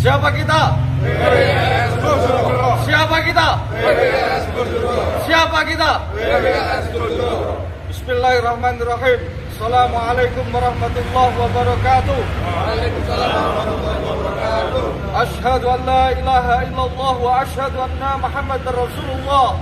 Siapa kita? Siapa kita? Siapa kita? Bismillahirrahmanirrahim. Assalamualaikum warahmatullahi wabarakatuh. Asyhadu an la ilaha illallah wa asyhadu anna Muhammadar Rasulullah.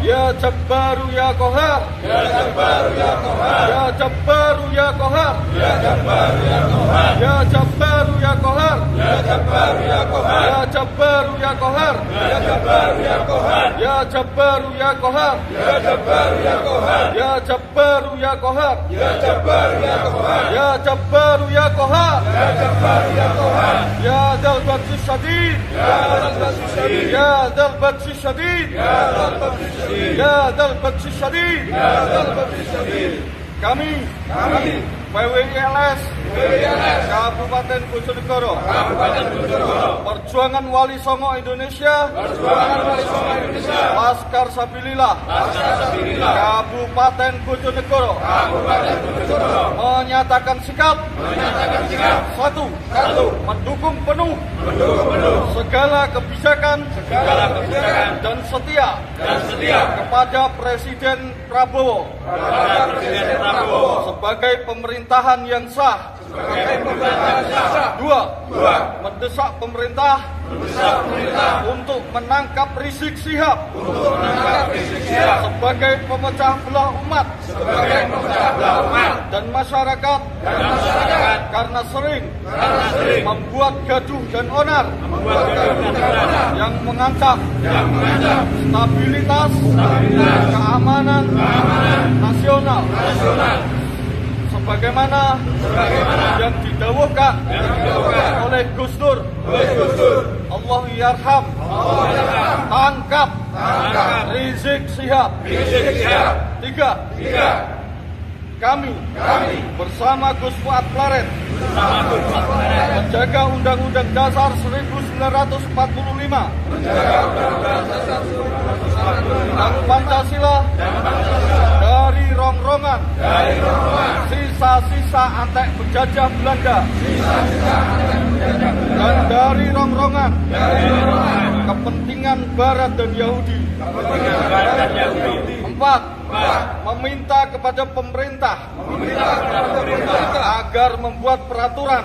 Ya Jabbaru ya Qahar, ya Jabbaru ya Qahar, ya Jabbaru ya Qahar, ya Jabbaru ya Qahar, ya Jabbaru ya Qahar, ya Jabbaru ya Qahar, ya Jabbaru ya Qahar, ya Jabbaru ya Qahar, ya Jabbaru ya Qahar, ya Jabbaru ya Qahar, ya Jabbaru ya Qahar, ya Jabbaru ya Qahar, ya Jabbaru ya Qahar, ya Jabbaru ya Qahar, ya Dzal Batsi Syadid, ya Dzal Batsi Syadid, ya Dzal Batsi Syadid, ya Dzal Batsi Syadid, ya Dzal Batsi Syadid, ya Dzal Batsi Syadid. Kami PWILS Kabupaten Bojonegoro, Perjuangan Wali Songo Indonesia, Laskar Sabilillah, Kabupaten Bojonegoro, menyatakan sikap satu, mendukung penuh segala kebijakan dan setia kepada Presiden Prabowo sebagai pemerintahan yang sah. Dua, mendesak pemerintah untuk menangkap Rizik Syihab sebagai pemecah belah umat dan masyarakat karena sering membuat gaduh dan onar yang mengancam stabilitas keamanan nasional sebagaimana yang didawuhkan oleh Gus Dur. Allahu yarham, tangkap Rizik Syihab. Tiga, kami bersama Gus Fuad Claret menjaga Undang-Undang Dasar 1945 dan Pancasila dari rongrongan sisa-sisa antek penjajah Belanda dan dari rongrongan kepentingan Barat dan Yahudi. Empat, meminta kepada pemerintah agar membuat peraturan.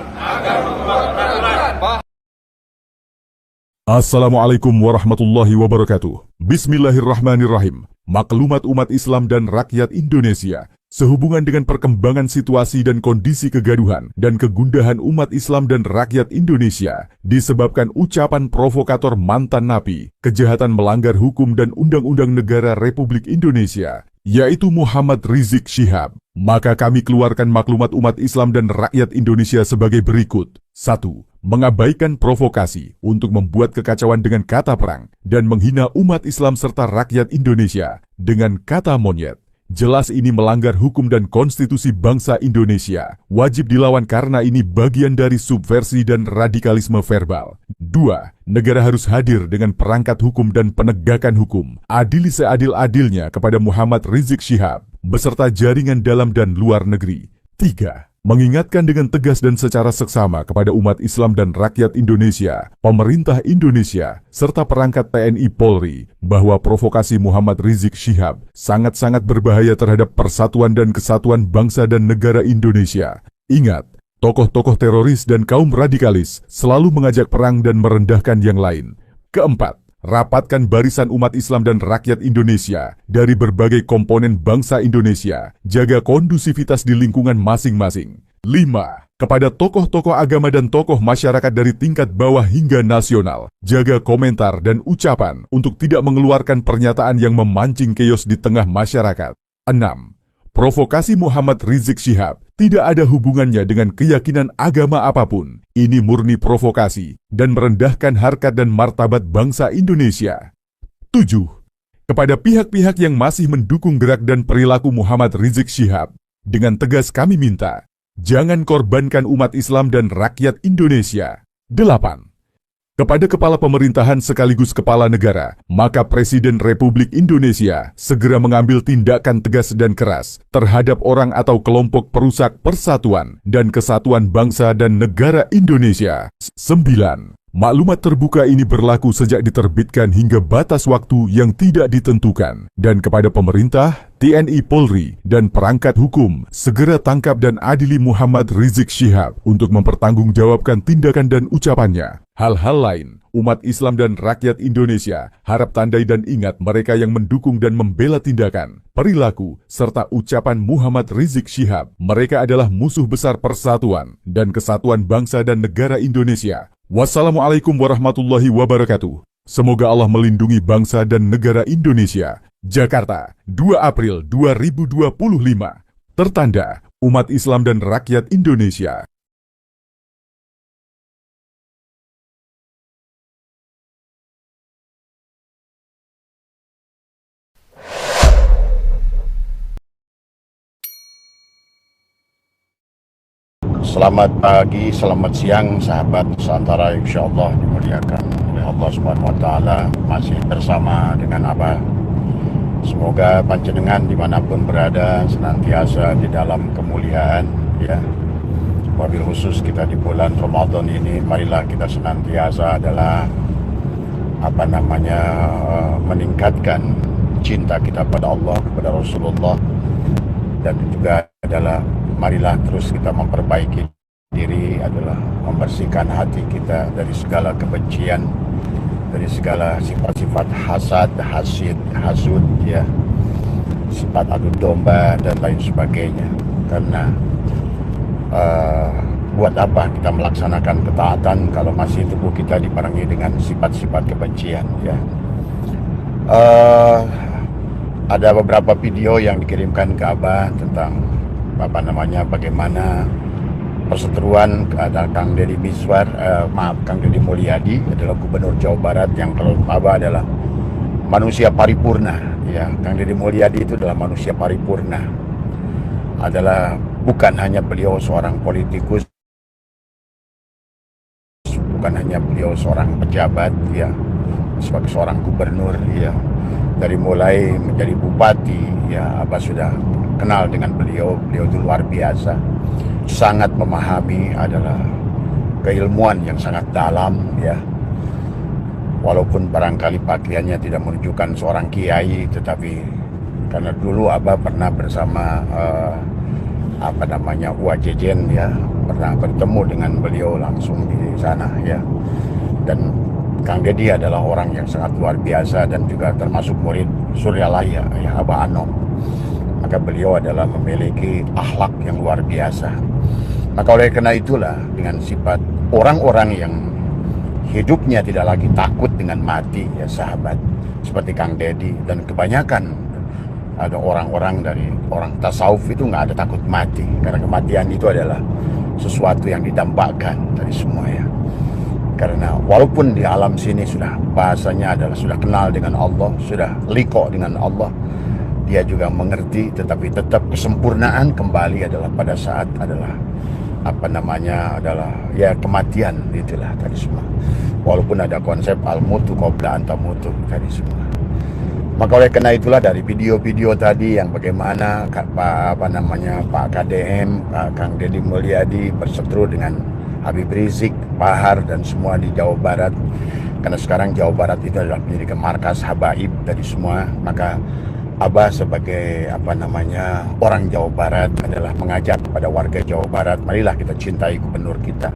Assalamualaikum warahmatullahi wabarakatuh. Bismillahirrahmanirrahim. Maklumat umat Islam dan rakyat Indonesia sehubungan dengan perkembangan situasi dan kondisi kegaduhan dan kegundahan umat Islam dan rakyat Indonesia disebabkan ucapan provokator mantan napi, kejahatan melanggar hukum dan undang-undang negara Republik Indonesia, yaitu Muhammad Rizik Syihab. Maka kami keluarkan maklumat umat Islam dan rakyat Indonesia sebagai berikut. 1. Mengabaikan provokasi untuk membuat kekacauan dengan kata perang dan menghina umat Islam serta rakyat Indonesia dengan kata monyet. Jelas ini melanggar hukum dan konstitusi bangsa Indonesia. Wajib dilawan karena ini bagian dari subversi dan radikalisme verbal. 2. Negara harus hadir dengan perangkat hukum dan penegakan hukum. Adili seadil-adilnya kepada Muhammad Rizik Syihab beserta jaringan dalam dan luar negeri. 3. Mengingatkan dengan tegas dan secara seksama kepada umat Islam dan rakyat Indonesia, pemerintah Indonesia, serta perangkat TNI Polri, bahwa provokasi Muhammad Rizik Syihab sangat-sangat berbahaya terhadap persatuan dan kesatuan bangsa dan negara Indonesia. Ingat, tokoh-tokoh teroris dan kaum radikalis selalu mengajak perang dan merendahkan yang lain. 4. Rapatkan barisan umat Islam dan rakyat Indonesia dari berbagai komponen bangsa Indonesia. Jaga kondusivitas di lingkungan masing-masing. 5. Kepada tokoh-tokoh agama dan tokoh masyarakat dari tingkat bawah hingga nasional, jaga komentar dan ucapan untuk tidak mengeluarkan pernyataan yang memancing chaos di tengah masyarakat. 6. Provokasi Muhammad Rizik Syihab tidak ada hubungannya dengan keyakinan agama apapun. Ini murni provokasi dan merendahkan harkat dan martabat bangsa Indonesia. 7. Kepada pihak-pihak yang masih mendukung gerak dan perilaku Muhammad Rizik Syihab, dengan tegas kami minta, jangan korbankan umat Islam dan rakyat Indonesia. 8. Kepada kepala pemerintahan sekaligus kepala negara, maka Presiden Republik Indonesia segera mengambil tindakan tegas dan keras terhadap orang atau kelompok perusak persatuan dan kesatuan bangsa dan negara Indonesia. 9. Maklumat terbuka ini berlaku sejak diterbitkan hingga batas waktu yang tidak ditentukan, dan kepada pemerintah, TNI Polri, dan perangkat hukum, segera tangkap dan adili Muhammad Rizik Syihab untuk mempertanggungjawabkan tindakan dan ucapannya. Hal-hal lain, umat Islam dan rakyat Indonesia harap tandai dan ingat mereka yang mendukung dan membela tindakan, perilaku, serta ucapan Muhammad Rizik Syihab. Mereka adalah musuh besar persatuan dan kesatuan bangsa dan negara Indonesia. Wassalamualaikum warahmatullahi wabarakatuh. Semoga Allah melindungi bangsa dan negara Indonesia. Jakarta, 2 April 2025. Tertanda, umat Islam dan rakyat Indonesia. Selamat pagi, selamat siang sahabat Nusantara, insyaallah dimuliakan oleh Allah Subhanahu wa taala. Masih bersama dengan Abah. Semoga panjenengan dimanapun berada senantiasa di dalam kemuliaan, ya. Wabil khusus kita di bulan Ramadan ini, marilah kita senantiasa adalah meningkatkan cinta kita pada Allah, kepada Rasulullah, dan juga adalah marilah terus kita memperbaiki diri, adalah membersihkan hati kita dari segala kebencian, dari segala sifat-sifat hasad, hasud, ya, sifat adu domba dan lain sebagainya. Karena buat apa kita melaksanakan ketaatan kalau masih tubuh kita dibarengi dengan sifat-sifat kebencian, ya. Ada beberapa video yang dikirimkan ke Abah tentang bagaimana perseteruan ada Kang Deddy Mizwar, Kang Deddy Mulyadi adalah Gubernur Jawa Barat yang kalau Abah adalah manusia paripurna, ya. Kang Deddy Mulyadi itu adalah manusia paripurna, adalah bukan hanya beliau seorang politikus, bukan hanya beliau seorang pejabat, ya, sebagai seorang gubernur, ya. Dari mulai menjadi bupati, ya, Abah sudah kenal dengan beliau itu luar biasa, sangat memahami, adalah keilmuan yang sangat dalam, ya. Walaupun barangkali pakaiannya tidak menunjukkan seorang kiai, tetapi karena dulu Abah pernah bersama Wajejen, ya, pernah bertemu dengan beliau langsung di sana, ya. Dan Kang Deddy adalah orang yang sangat luar biasa dan juga termasuk murid Suryalaya, ya, Abah Anom. Maka beliau adalah memiliki akhlak yang luar biasa. Maka oleh karena itulah, dengan sifat orang-orang yang hidupnya tidak lagi takut dengan mati, ya sahabat, seperti Kang Deddy, dan kebanyakan ada orang-orang dari orang tasawuf itu nggak ada takut mati, karena kematian itu adalah sesuatu yang didambakan dari semua, ya. Karena walaupun di alam sini sudah bahasanya adalah sudah kenal dengan Allah, sudah liko dengan Allah, dia juga mengerti, tetapi tetap kesempurnaan kembali adalah pada saat adalah ya kematian, itulah tadi semua. Walaupun ada konsep al-mutu qabla anta mutu tadi semua. Maka oleh karena itulah dari video-video tadi yang bagaimana Pak KDM, Kang Deddy Mulyadi berseteru dengan Habib Rizik, Bahar, dan semua di Jawa Barat. Karena sekarang Jawa Barat itu adalah menjadi markas habaib dari semua. Maka Abah sebagai orang Jawa Barat adalah mengajak kepada warga Jawa Barat, marilah kita cintai gubernur kita,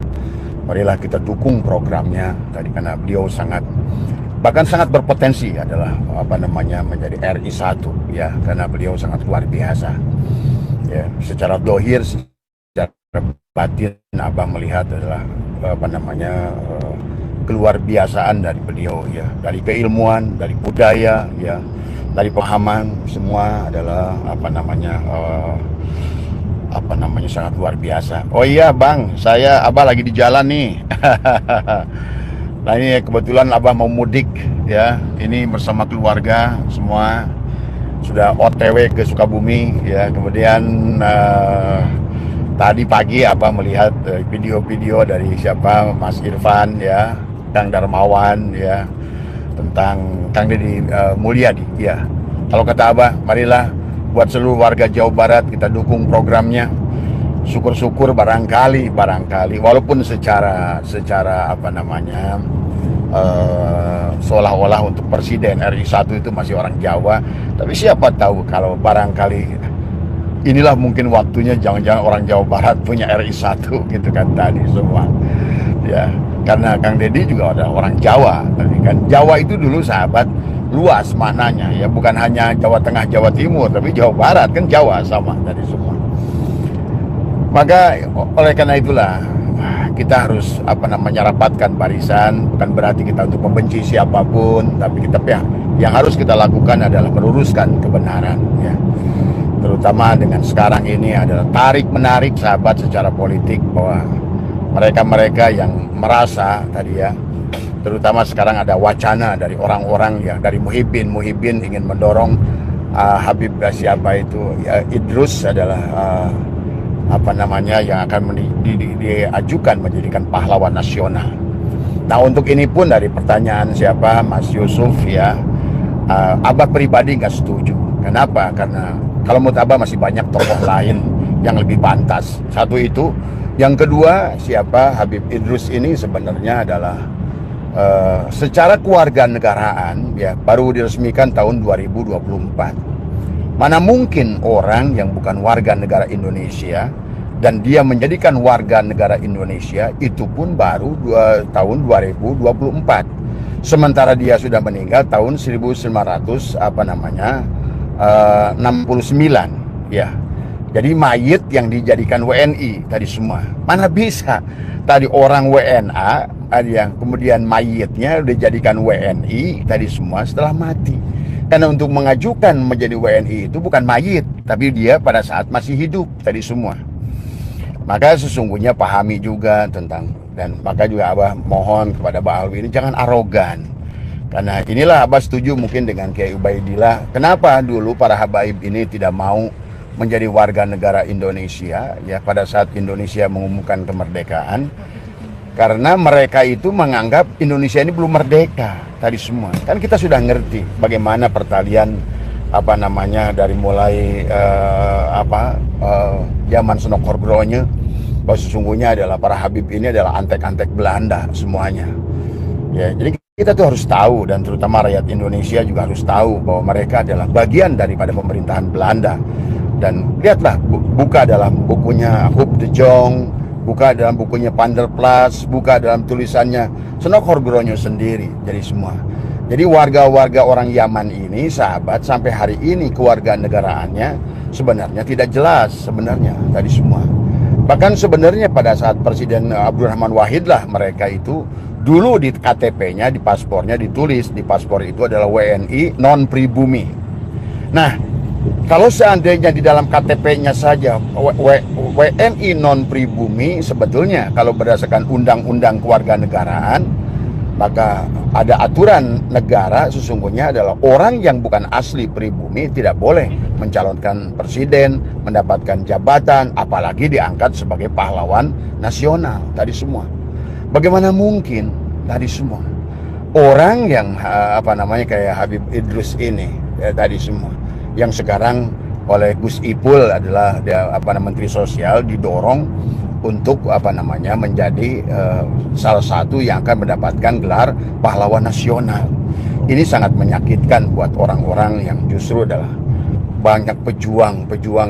marilah kita dukung programnya tadi, karena beliau sangat berpotensi adalah menjadi RI 1, ya, karena beliau sangat luar biasa, ya. Secara dohir, secara batin Abah melihat adalah keluar biasaan dari beliau, ya, dari keilmuan, dari budaya, ya, dari pemahaman, semua adalah sangat luar biasa. Oh iya Bang, Abah lagi di jalan nih. Nah ini kebetulan Abah mau mudik, ya. Ini bersama keluarga semua sudah OTW ke Sukabumi, ya. Kemudian tadi pagi Abah melihat video-video dari Mas Irfan, ya, Kang Darmawan ya, tentang Kang Deddy Mulyadi ya. Kalau kata Abah, marilah buat seluruh warga Jawa Barat kita dukung programnya. Syukur-syukur barangkali walaupun secara apa namanya seolah-olah untuk presiden RI 1 itu masih orang Jawa, tapi siapa tahu kalau barangkali inilah mungkin waktunya jangan-jangan orang Jawa Barat punya RI 1 gitu kan tadi semua ya, karena Kang Deddy juga ada orang Jawa tadi kan. Jawa itu dulu sahabat luas maknanya ya, bukan hanya Jawa Tengah, Jawa Timur, tapi Jawa Barat kan Jawa sama tadi semua. Maka oleh karena itulah kita harus rapatkan barisan. Bukan berarti kita untuk membenci siapapun, tapi kita yang harus kita lakukan adalah meluruskan kebenaran ya. Terutama dengan sekarang ini adalah tarik menarik sahabat secara politik, bahwa mereka-mereka yang merasa tadi ya, terutama sekarang ada wacana dari orang-orang ya, dari Muhyiddin ingin mendorong Habib siapa itu ya, Idrus adalah yang akan diajukan menjadikan pahlawan nasional. Nah, untuk ini pun dari pertanyaan siapa Mas Yusuf ya, Abah pribadi nggak setuju. Kenapa? Karena kalau menurut Abah masih banyak tokoh lain yang lebih pantas. Satu itu. Yang kedua, siapa Habib Idrus ini sebenarnya adalah secara kewarganegaraan ya baru diresmikan tahun 2024. Mana mungkin orang yang bukan warga negara Indonesia dan dia menjadikan warga negara Indonesia itu pun baru tahun 2024. Sementara dia sudah meninggal tahun 1969 ya. Jadi mayit yang dijadikan WNI tadi semua. Mana bisa tadi orang WNA yang kemudian mayitnya dijadikan WNI tadi semua setelah mati. Karena untuk mengajukan menjadi WNI itu bukan mayit, tapi dia pada saat masih hidup tadi semua. Maka sesungguhnya pahami juga tentang, dan maka juga Abah mohon kepada Mbak Alwi ini jangan arogan. Karena inilah Abah setuju mungkin dengan Kiai Ubaidillah. Kenapa dulu para habaib ini tidak mau menjadi warga negara Indonesia ya pada saat Indonesia mengumumkan kemerdekaan? Karena mereka itu menganggap Indonesia ini belum merdeka tadi semua. Kan kita sudah ngerti bagaimana pertalian dari mulai zaman Senokorbronya, bahwa sesungguhnya adalah para habib ini adalah antek-antek Belanda semuanya. Ya, jadi kita tuh harus tahu, dan terutama rakyat Indonesia juga harus tahu bahwa mereka adalah bagian daripada pemerintahan Belanda. Dan lihatlah, buka dalam bukunya Huub de Jong, buka dalam bukunya Panderplas, buka dalam tulisannya Senokorbronya sendiri. Jadi semua. Jadi warga-warga orang Yaman ini sahabat sampai hari ini kewarganegaraannya sebenarnya tidak jelas sebenarnya tadi semua. Bahkan sebenarnya pada saat Presiden Abdurrahman Wahid lah mereka itu dulu di KTP-nya, di paspornya ditulis di paspor itu adalah WNI non pribumi. Nah, kalau seandainya di dalam KTP-nya saja WNI non pribumi, sebetulnya kalau berdasarkan undang-undang kewarganegaraan, maka ada aturan negara sesungguhnya adalah orang yang bukan asli pribumi tidak boleh mencalonkan presiden, mendapatkan jabatan, apalagi diangkat sebagai pahlawan nasional tadi semua. Bagaimana mungkin tadi semua orang yang kayak Habib Idrus ini ya, tadi semua yang sekarang oleh Gus Ipul adalah Menteri Sosial didorong untuk menjadi salah satu yang akan mendapatkan gelar pahlawan nasional. Ini sangat menyakitkan buat orang-orang yang justru adalah banyak pejuang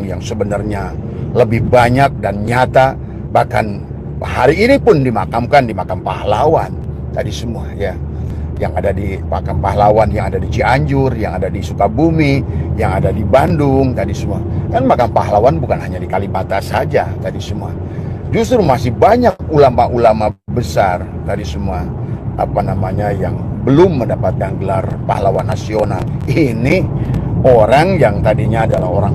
yang sebenarnya lebih banyak dan nyata, bahkan hari ini pun dimakamkan di makam pahlawan tadi semua ya. Yang ada di makam pahlawan, yang ada di Cianjur, yang ada di Sukabumi, yang ada di Bandung tadi semua. Kan makam pahlawan bukan hanya di Kalibata saja tadi semua. Justru masih banyak ulama-ulama besar tadi semua yang belum mendapatkan gelar pahlawan nasional. Ini orang yang tadinya adalah orang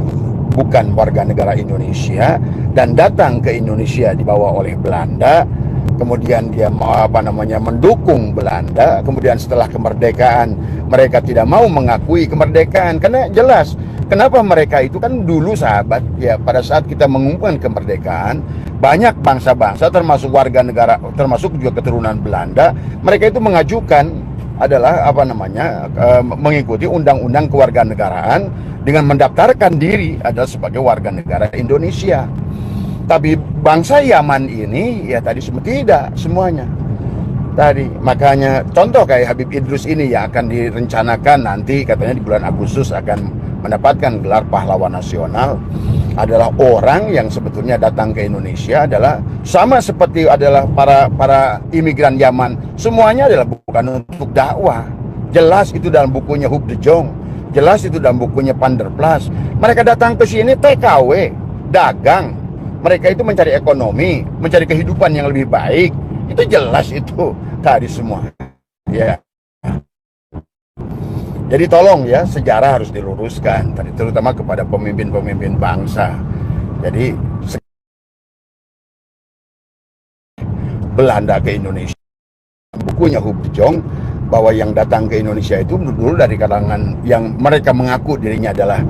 bukan warga negara Indonesia dan datang ke Indonesia dibawa oleh Belanda, kemudian dia mendukung Belanda, kemudian setelah kemerdekaan mereka tidak mau mengakui kemerdekaan. Karena jelas kenapa mereka itu kan dulu sahabat ya, pada saat kita mengumumkan kemerdekaan, banyak bangsa-bangsa termasuk warga negara, termasuk juga keturunan Belanda, mereka itu mengajukan adalah mengikuti undang-undang kewarganegaraan dengan mendaftarkan diri adalah sebagai warga negara Indonesia. Tapi bangsa Yaman ini ya tadi tidak semuanya. Tadi makanya contoh kayak Habib Idrus ini yang akan direncanakan nanti katanya di bulan Agustus akan mendapatkan gelar pahlawan nasional, adalah orang yang sebetulnya datang ke Indonesia adalah sama seperti adalah para imigran Yaman, semuanya adalah bukan untuk dakwah. Jelas itu dalam bukunya Huub de Jong, jelas itu dalam bukunya Van der Plas. Mereka datang ke sini TKW, dagang. Mereka itu mencari ekonomi, mencari kehidupan yang lebih baik. Itu jelas itu tadi semua. Ya. Jadi tolong ya, sejarah harus diluruskan, terutama kepada pemimpin-pemimpin bangsa. Jadi Belanda ke Indonesia, bukunya Huub de Jong, bahwa yang datang ke Indonesia itu dulu dari kalangan yang mereka mengaku dirinya adalah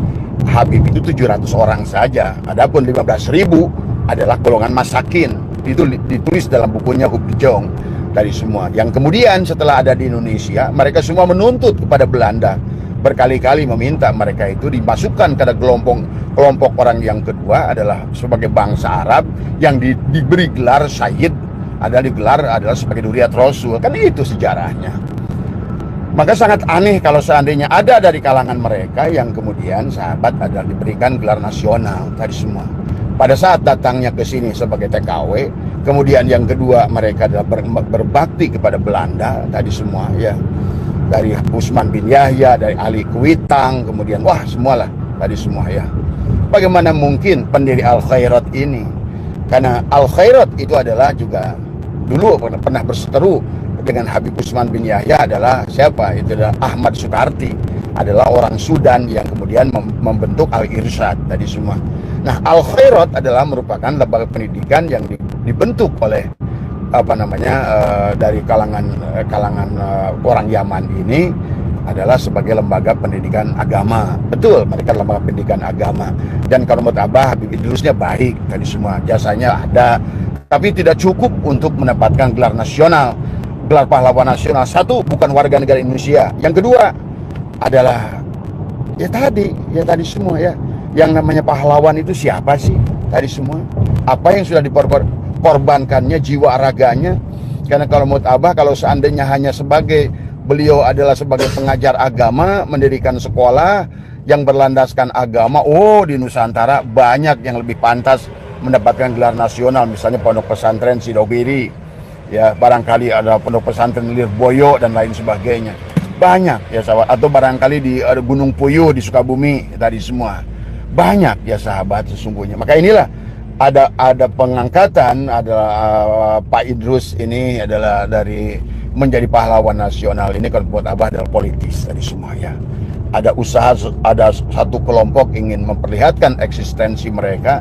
Habib itu 700 orang saja. Adapun 15.000 adalah golongan masakin. Itu ditulis dalam bukunya Huub de Jong dari semua. Yang kemudian setelah ada di Indonesia, mereka semua menuntut kepada Belanda, berkali-kali meminta mereka itu dimasukkan ke kelompok orang yang kedua adalah sebagai bangsa Arab yang diberi gelar Sayyid, adalah sebagai Duriat Rasul. Kan itu sejarahnya. Maka sangat aneh kalau seandainya ada dari kalangan mereka yang kemudian sahabat adalah diberikan gelar nasional tadi semua. Pada saat datangnya ke sini sebagai TKW, kemudian yang kedua mereka adalah berbakti kepada Belanda tadi semua ya. Dari Usman bin Yahya, dari Ali Kuitang, kemudian wah semualah tadi semua ya. Bagaimana mungkin pendiri Al Khairat ini? Karena Al Khairat itu adalah juga dulu pernah berseteru dengan Habib Usman bin Yahya adalah siapa? Itu adalah Ahmad Sukarti, adalah orang Sudan yang kemudian membentuk Al-Irsyad tadi semua. Nah, Al-Khairat adalah merupakan lembaga pendidikan yang dibentuk oleh dari kalangan orang Yaman ini adalah sebagai lembaga pendidikan agama. Betul, mereka lembaga pendidikan agama. Dan kalau menurut Abah, Habib Idrusnya baik tadi semua, jasanya ada, tapi tidak cukup untuk mendapatkan gelar nasional. Gelar pahlawan nasional, satu, bukan warga negara Indonesia. Yang kedua adalah ya tadi semua ya. Yang namanya pahlawan itu siapa sih? Tadi semua. Apa yang sudah dikorbankannya jiwa raganya? Karena kalau menurut Abah, kalau seandainya hanya beliau adalah sebagai pengajar agama, mendirikan sekolah yang berlandaskan agama, di Nusantara banyak yang lebih pantas mendapatkan gelar nasional, misalnya Pondok Pesantren Sidogiri. Ya, barangkali ada Pondok Pesantren Lirboyo dan lain sebagainya. Banyak ya sahabat, atau barangkali di Gunung Puyuh di Sukabumi tadi semua. Banyak ya sahabat sesungguhnya. Maka inilah ada pengangkatan adalah Pak Idrus ini adalah dari menjadi pahlawan nasional ini kalau buat Abah adalah politis tadi semua ya. Ada usaha, ada satu kelompok ingin memperlihatkan eksistensi mereka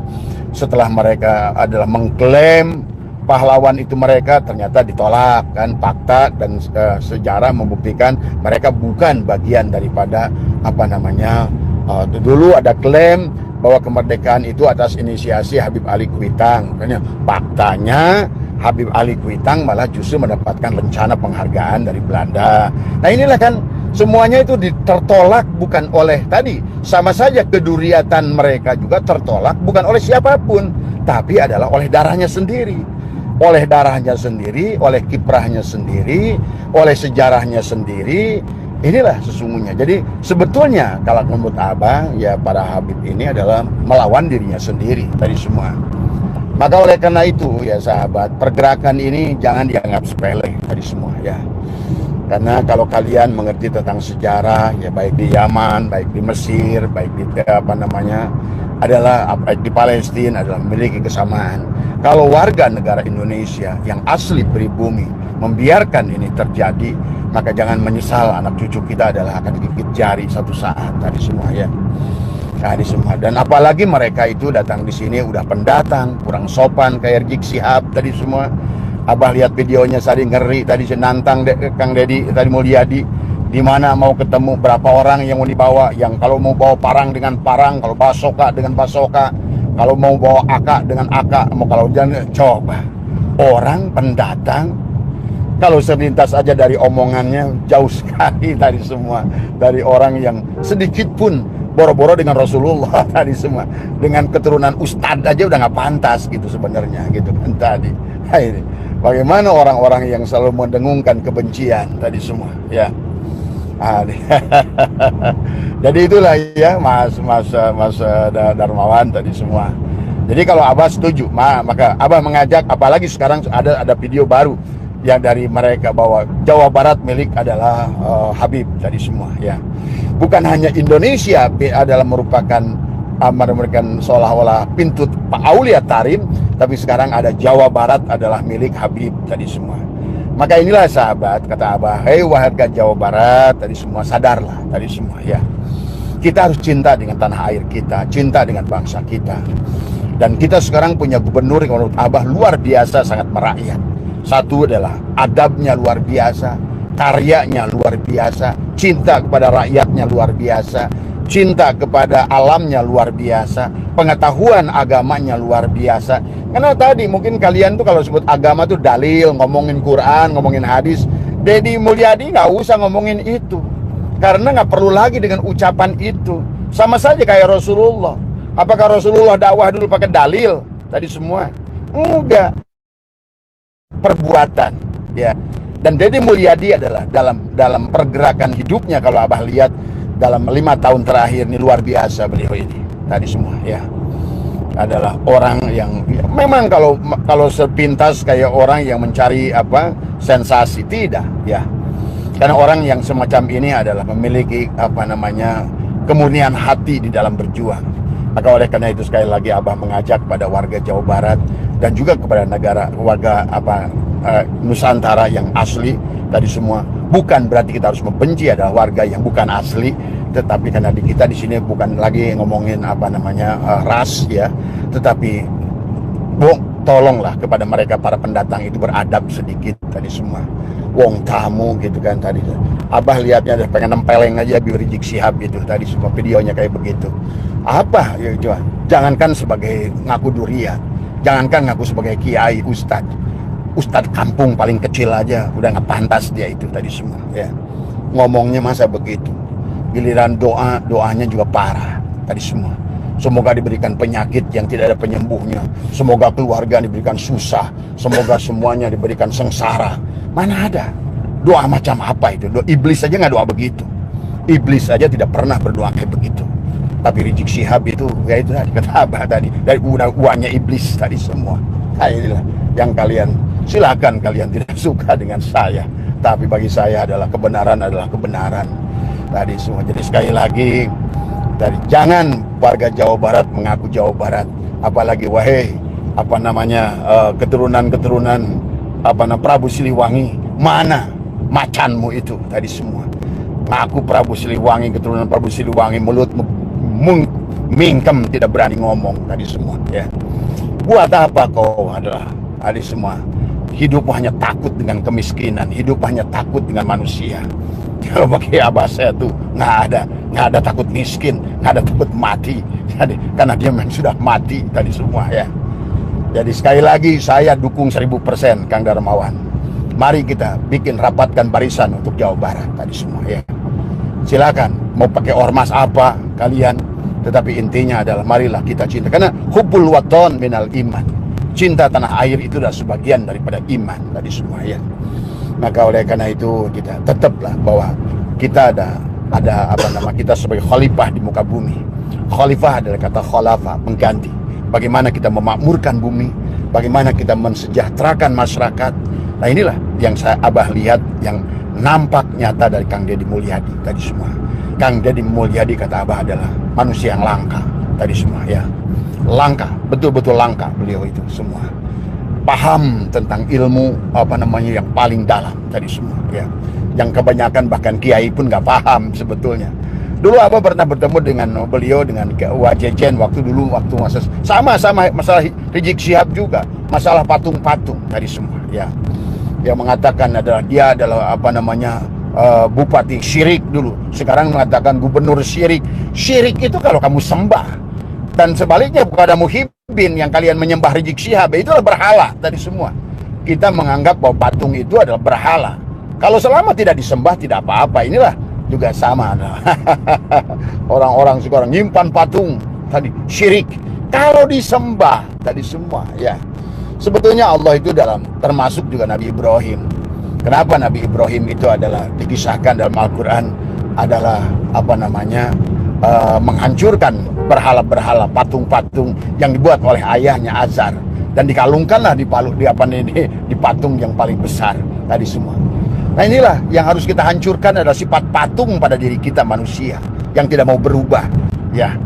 setelah mereka adalah mengklaim pahlawan itu mereka, ternyata ditolak kan, fakta dan sejarah membuktikan mereka bukan bagian daripada dulu ada klaim bahwa kemerdekaan itu atas inisiasi Habib Ali Kuitang. Faktanya Habib Ali Kuitang malah justru mendapatkan rencana penghargaan dari Belanda. Nah inilah kan semuanya itu tertolak bukan oleh tadi, sama saja keduriatan mereka juga tertolak bukan oleh siapapun, tapi adalah oleh darahnya sendiri. Oleh darahnya sendiri, oleh kiprahnya sendiri, oleh sejarahnya sendiri. Inilah sesungguhnya. Jadi sebetulnya kalau menurut Abah ya, para Habib ini adalah melawan dirinya sendiri tadi semua. Maka oleh karena itu ya sahabat, pergerakan ini jangan dianggap sepele tadi semua ya. Karena kalau kalian mengerti tentang sejarah ya, baik di Yaman, baik di Mesir, baik di baik di Palestina adalah memiliki kesamaan. Kalau warga negara Indonesia yang asli pribumi membiarkan ini terjadi, maka jangan menyesal anak cucu kita adalah akan digigit jari satu saat tadi semua ya. Tadi semua. Dan apalagi mereka itu datang di sini udah pendatang, kurang sopan kayak Rizik Sihab tadi semua. Abah lihat videonya tadi ngeri, tadi senantang Kang Deddy tadi Mulyadi, di mana mau ketemu berapa orang yang mau dibawa, yang kalau mau bawa parang dengan parang, kalau basoka dengan basoka, kalau mau bawa aka dengan aka, mau kalau jangan. Coba orang pendatang kalau selintas aja dari omongannya jauh sekali tadi semua, dari orang yang sedikit pun boro-boro dengan Rasulullah tadi semua, dengan keturunan ustadz aja udah nggak pantas gitu sebenarnya gitu kan tadi. Nah, ini bagaimana orang-orang yang selalu mendengungkan kebencian tadi semua ya. Jadi itulah ya Mas Darmawan tadi semua. Jadi kalau Abah setuju, maka Abah mengajak, apalagi sekarang ada video baru yang dari mereka bahwa Jawa Barat milik adalah Habib tadi semua ya. Bukan hanya Indonesia adalah merupakan seolah-olah pintu Pak Aulia Tarim, tapi sekarang ada Jawa Barat adalah milik Habib tadi semua. Maka inilah sahabat, kata Abah, hei warga Jawa Barat tadi semua, sadarlah tadi semua ya. Kita harus cinta dengan tanah air kita, cinta dengan bangsa kita. Dan kita sekarang punya gubernur yang menurut Abah luar biasa, sangat merakyat. Satu adalah adabnya luar biasa, karyanya luar biasa, cinta kepada rakyatnya luar biasa, cinta kepada alamnya luar biasa, pengetahuan agamanya luar biasa. Karena tadi mungkin kalian tuh kalau sebut agama tuh dalil, ngomongin Quran, ngomongin hadis. Deddy Mulyadi nggak usah ngomongin itu, karena nggak perlu lagi dengan ucapan itu. Sama saja kayak Rasulullah. Apakah Rasulullah dakwah dulu pakai dalil tadi semua? Enggak. Perbuatan ya. Dan Deddy Mulyadi adalah dalam pergerakan hidupnya, kalau Abah lihat dalam 5 tahun terakhir ini luar biasa beliau ini tadi semua ya. Adalah orang yang ya, memang kalau sepintas kayak orang yang mencari sensasi, tidak ya. Karena orang yang semacam ini adalah memiliki kemurnian hati di dalam berjuang. Maka oleh karena itu sekali lagi Abah mengajak pada warga Jawa Barat dan juga kepada warga Nusantara yang asli tadi semua. Bukan berarti kita harus membenci adalah warga yang bukan asli, tetapi karena kita di sini bukan lagi ngomongin ras ya, tetapi tolonglah kepada mereka para pendatang itu beradab sedikit tadi semua. Wong tamu gitu kan tadi. Abah lihatnya ada pengen nempeleng aja Habib Rizik Syihab itu tadi semua videonya kayak begitu. Apa ya coba? Jangankan sebagai ngaku durian, jangankan ngaku sebagai kiai Ustadz kampung paling kecil aja udah nggak pantas dia itu tadi semua ya. Ngomongnya masa begitu. Giliran doanya juga parah tadi semua. Semoga diberikan penyakit yang tidak ada penyembuhnya. Semoga keluarga diberikan susah. Semoga semuanya diberikan sengsara. Mana ada doa macam apa itu? Iblis aja nggak doa begitu. Iblis aja tidak pernah berdoa kayak begitu. Tapi Rizik Syihab itu ya itu tadi kata Abah tadi, dari uangnya iblis tadi semua. Inilah yang kalian silakan, kalian tidak suka dengan saya, tapi bagi saya adalah kebenaran tadi semua. Jadi sekali lagi tadi, jangan warga Jawa Barat mengaku Jawa Barat, apalagi wahai keturunan Prabu Siliwangi, mana macanmu itu tadi semua. Ngaku Prabu Siliwangi, keturunan Prabu Siliwangi, mulutmu mingkem, tidak berani ngomong tadi semua ya. Buat apa kau adalah tadi semua? Hidup hanya takut dengan kemiskinan, hidup hanya takut dengan manusia. Kalau bagi Abah saya tuh nggak ada takut miskin, nggak ada takut mati. Jadi, karena dia memang sudah mati tadi semua ya. Jadi sekali lagi saya dukung 1000% Kang Darmawan. Mari kita rapatkan barisan untuk Jawa Barat tadi semua ya. Silakan mau pakai ormas apa kalian, tetapi intinya adalah marilah kita cinta, karena hubbul waton minal iman. Cinta tanah air itu adalah sebagian daripada iman tadi semua ya. Maka oleh karena itu kita tetaplah bahwa kita ada kita sebagai khalifah di muka bumi. Khalifah adalah kata khalafa, mengganti. Bagaimana kita memakmurkan bumi, bagaimana kita mensejahterakan masyarakat. Nah inilah yang Abah lihat yang nampak nyata dari Kang Deddy Mulyadi tadi semua. Kang Deddy Mulyadi kata Abah adalah manusia yang langka tadi semua ya. Langka, betul-betul langka beliau itu semua. Paham tentang ilmu yang paling dalam tadi semua ya. Yang kebanyakan bahkan kiai pun nggak paham sebetulnya. Dulu Abah pernah bertemu dengan beliau dengan Wajejen waktu masa masalah Rizik Syihab juga. masalah patung-patung tadi semua ya. Yang mengatakan adalah dia adalah bupati syirik dulu, sekarang mengatakan gubernur syirik. Syirik itu kalau kamu sembah, dan sebaliknya kepada Muhyiddin yang kalian menyembah Rizik Syihab, itu adalah berhala tadi semua. Kita menganggap bahwa patung itu adalah berhala. Kalau selama tidak disembah tidak apa-apa. Inilah juga sama. Orang-orang sekarang nyimpan patung tadi syirik. Kalau disembah tadi semua ya. Sebetulnya Allah itu termasuk juga Nabi Ibrahim. Kenapa Nabi Ibrahim itu adalah dikisahkan dalam Al-Quran adalah menghancurkan berhala-berhala, patung-patung yang dibuat oleh ayahnya Azar, dan dikalungkanlah di patung yang paling besar tadi semua. Nah inilah yang harus kita hancurkan, adalah sifat patung pada diri kita manusia yang tidak mau berubah ya.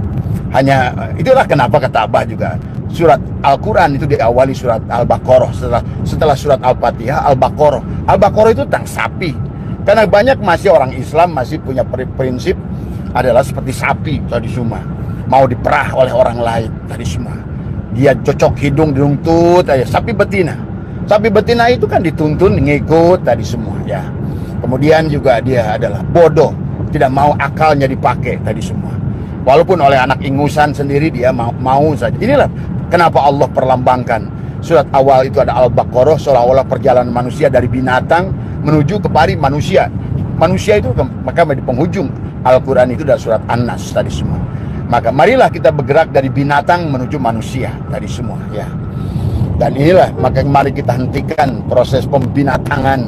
Hanya itulah kenapa kata Abah juga surat Al-Quran itu diawali surat Al-Baqarah, setelah surat Al-Fatihah Al-Baqarah. Al-Baqarah itu tentang sapi, karena banyak masih orang Islam masih punya prinsip adalah seperti sapi tadi semua, mau diperah oleh orang lain tadi semua. Dia cocok hidung diruntut aja. Sapi betina itu kan dituntun ngikut tadi semua ya. Kemudian juga dia adalah bodoh, tidak mau akalnya dipakai tadi semua. Walaupun oleh anak ingusan sendiri dia mau saja. Inilah kenapa Allah perlambangkan surat awal itu ada Al-Baqarah, seolah-olah perjalanan manusia dari binatang menuju kepada manusia. Manusia itu maka di penghujung Al-Quran itu adalah surat An-Nas tadi semua. Maka marilah kita bergerak dari binatang menuju manusia tadi semua ya. Dan inilah maka mari kita hentikan proses pembinatangan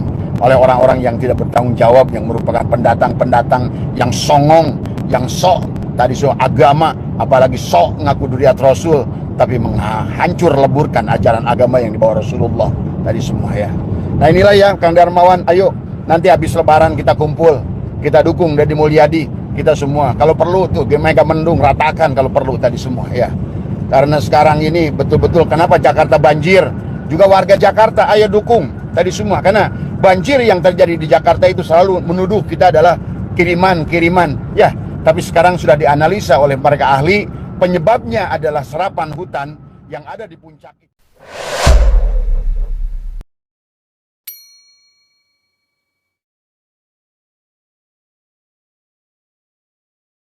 oleh orang-orang yang tidak bertanggung jawab, yang merupakan pendatang-pendatang yang songong, yang sok tadi semua agama, apalagi sok ngaku duriat Rasul, tapi menghancur leburkan ajaran agama yang dibawa Rasulullah tadi semua ya. Nah inilah ya Kang Darmawan, ayo nanti habis lebaran kita kumpul, kita dukung Deddy Mulyadi, kita semua. Kalau perlu tuh Mega Mendung ratakan kalau perlu tadi semua ya. Karena sekarang ini betul-betul kenapa Jakarta banjir, juga warga Jakarta ayo dukung tadi semua. Karena banjir yang terjadi di Jakarta itu selalu menuduh kita adalah kiriman ya. Tapi sekarang sudah dianalisa oleh mereka ahli, penyebabnya adalah serapan hutan yang ada di puncak itu.